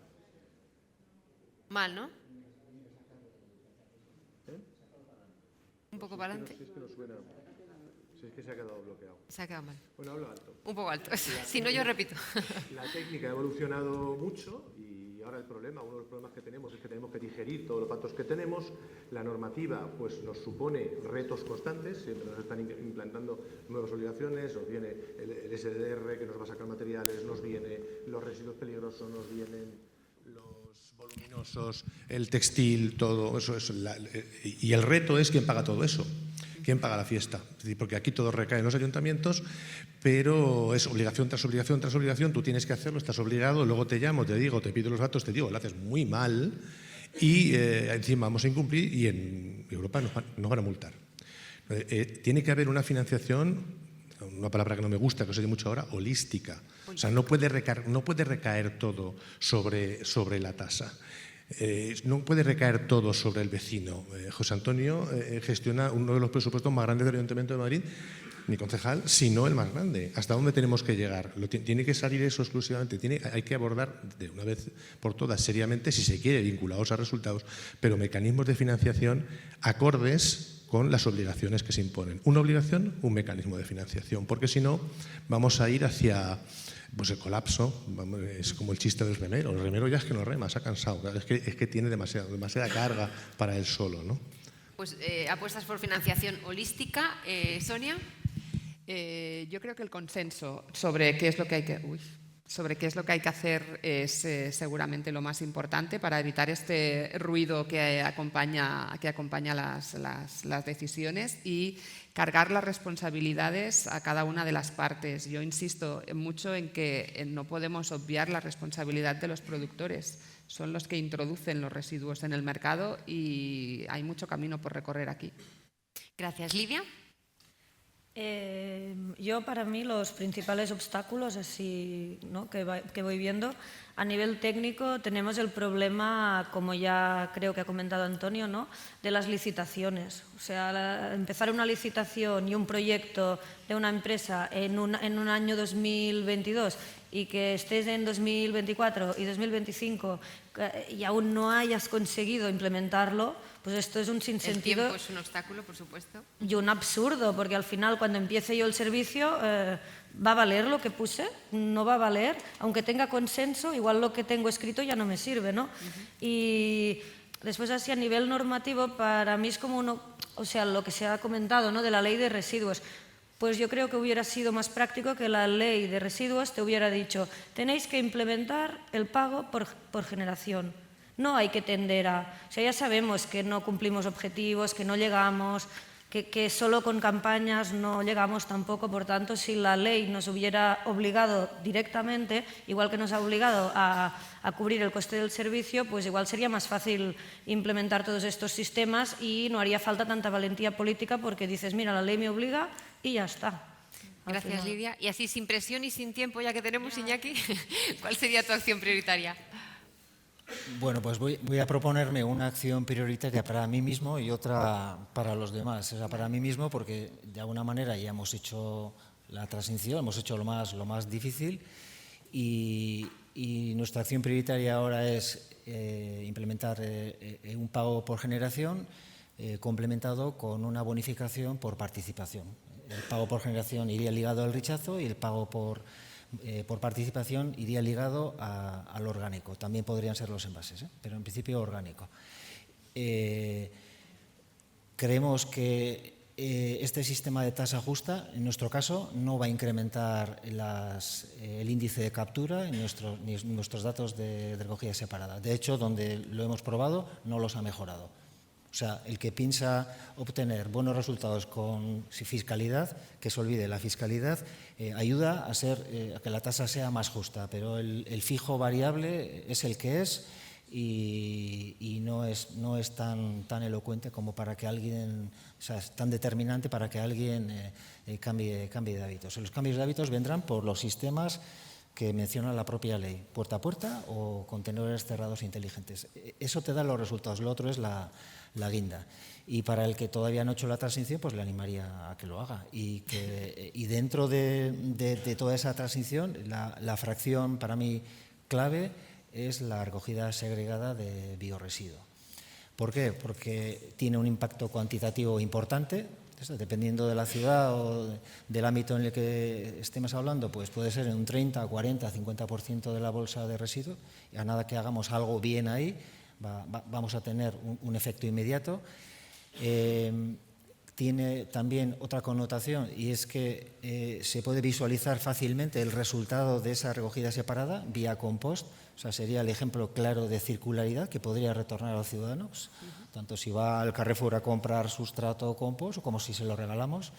Mal, ¿no? Un poco para adelante. Si es que no suena, si es que se ha quedado bloqueado. Se ha quedado mal. Bueno, hablo alto. Un poco alto. Si no, yo repito. La técnica ha evolucionado mucho y ahora el problema, uno de los problemas que tenemos es que tenemos que digerir todos los datos que tenemos. La normativa pues nos supone retos constantes, siempre nos están implantando nuevas obligaciones, nos viene el SDR que nos va a sacar materiales, nos viene los residuos peligrosos, nos vienen los voluminosos, el textil, todo eso. Y el reto es quién paga todo eso. ¿Quién paga la fiesta? Es decir, porque aquí todo recae en los ayuntamientos, pero es obligación tras obligación tras obligación, tú tienes que hacerlo, estás obligado, luego te llamo, te digo, te pido los datos, te digo, lo haces muy mal y encima vamos a incumplir y en Europa nos van a multar. Tiene que haber una financiación, una palabra que no me gusta, que se oye mucho ahora, holística. O sea, no puede recaer todo sobre la tasa. No puede recaer todo sobre el vecino. José Antonio gestiona uno de los presupuestos más grandes del Ayuntamiento de Madrid, mi concejal, si no el más grande. ¿Hasta dónde tenemos que llegar? Tiene que salir eso exclusivamente. Hay que abordar de una vez por todas seriamente, si se quiere, vinculados a resultados, pero mecanismos de financiación acordes con las obligaciones que se imponen. Una obligación, un mecanismo de financiación, porque si no vamos a ir hacia pues el colapso. Es como el chiste del remero. El remero ya es que no rema, se ha cansado. Es que tiene demasiada carga para él solo, ¿no? Pues apuestas por financiación holística. Sonia. Yo creo que el consenso sobre qué es lo que hay que hacer es seguramente lo más importante para evitar este ruido que acompaña las decisiones y cargar las responsabilidades a cada una de las partes. Yo insisto mucho en que no podemos obviar la responsabilidad de los productores. Son los que introducen los residuos en el mercado y hay mucho camino por recorrer aquí. Gracias. Lidia. Yo, para mí, los principales obstáculos así, ¿no?, que voy viendo, a nivel técnico tenemos el problema, como ya creo que ha comentado Antonio, ¿no?, de las licitaciones. O sea, empezar una licitación y un proyecto de una empresa en un año 2022 y que estés en 2024 y 2025 y aún no hayas conseguido implementarlo, pues esto es un sinsentido. El tiempo es un obstáculo, por supuesto. Y un absurdo, porque al final cuando empiece yo el servicio, ¿va a valer lo que puse? No va a valer, aunque tenga consenso, igual lo que tengo escrito ya no me sirve, ¿no? Y después así a nivel normativo, para mí es como lo que se ha comentado, ¿no?, de la ley de residuos. Pues yo creo que hubiera sido más práctico que la ley de residuos te hubiera dicho, tenéis que implementar el pago por generación. No hay que tender a... O sea, ya sabemos que no cumplimos objetivos, que no llegamos, que solo con campañas no llegamos tampoco. Por tanto, si la ley nos hubiera obligado directamente, igual que nos ha obligado a cubrir el coste del servicio, pues igual sería más fácil implementar todos estos sistemas y no haría falta tanta valentía política porque dices, mira, la ley me obliga y ya está. Gracias, Lidia. Y así, sin presión y sin tiempo, ya que tenemos, Iñaki, ¿cuál sería tu acción prioritaria? Bueno, pues voy a proponerme una acción prioritaria para mí mismo y otra para los demás. O sea, para mí mismo porque de alguna manera ya hemos hecho la transición, hemos hecho lo más difícil y nuestra acción prioritaria ahora es implementar un pago por generación complementado con una bonificación por participación. El pago por generación iría ligado al rechazo y el pago por por participación iría ligado al orgánico. También podrían ser los envases, pero en principio orgánico. Creemos que este sistema de tasa justa, en nuestro caso, no va a incrementar el índice de captura en nuestros datos de recogida separada. De hecho, donde lo hemos probado, no los ha mejorado. O sea, el que piensa obtener buenos resultados con fiscalidad, que se olvide la fiscalidad, ayuda a que la tasa sea más justa, pero el fijo variable es el que es y no es tan elocuente como para que alguien, o sea, es tan determinante para que alguien cambie de hábitos. Los cambios de hábitos vendrán por los sistemas que menciona la propia ley, puerta a puerta o contenedores cerrados inteligentes. Eso te da los resultados, lo otro es la guinda. Y para el que todavía no ha hecho la transición, pues le animaría a que lo haga. Y dentro de toda esa transición, la fracción para mí clave es la recogida segregada de biorresiduo. ¿Por qué? Porque tiene un impacto cuantitativo importante. Dependiendo de la ciudad o del ámbito en el que estemos hablando, pues puede ser en un 30, 40, 50% de la bolsa de residuos. Y a nada que hagamos algo bien ahí, vamos a tener un efecto inmediato. Tiene también otra connotación y es que se puede visualizar fácilmente el resultado de esa recogida separada vía compost. O sea, sería el ejemplo claro de circularidad que podría retornar a los ciudadanos, tanto si va al Carrefour a comprar sustrato o compost como si se lo regalamos.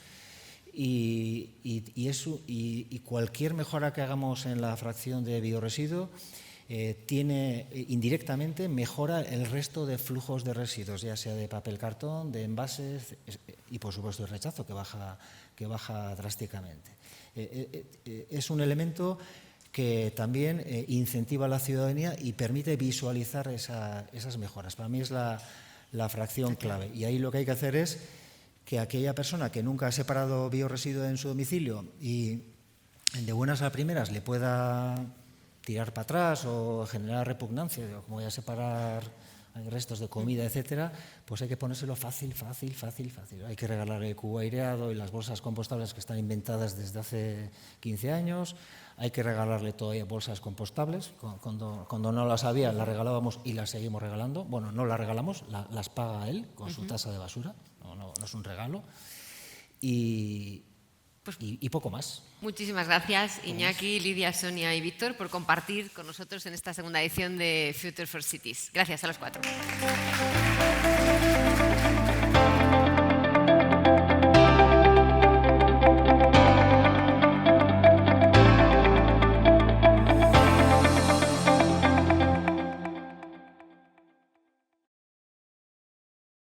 Y cualquier mejora que hagamos en la fracción de biorresiduo indirectamente mejora el resto de flujos de residuos, ya sea de papel cartón, de envases y por supuesto el rechazo que baja drásticamente. Es un elemento que también incentiva a la ciudadanía y permite visualizar esas mejoras. Para mí es la fracción clave. Y ahí lo que hay que hacer es que aquella persona que nunca ha separado biorresiduo en su domicilio y de buenas a primeras le pueda tirar para atrás o generar repugnancia, como voy a separar restos de comida, etcétera, pues hay que ponérselo fácil. Hay que regalar el cubo aireado y las bolsas compostables que están inventadas desde hace 15 años. Hay que regalarle todavía bolsas compostables. Cuando no las había, las regalábamos y las seguimos regalando. Bueno, no las regalamos, las paga él con su tasa de basura. No es un regalo. Y poco más. Muchísimas gracias, Iñaki, Lidia, Sonia y Víctor, por compartir con nosotros en esta segunda edición de Future for Cities. Gracias a los cuatro.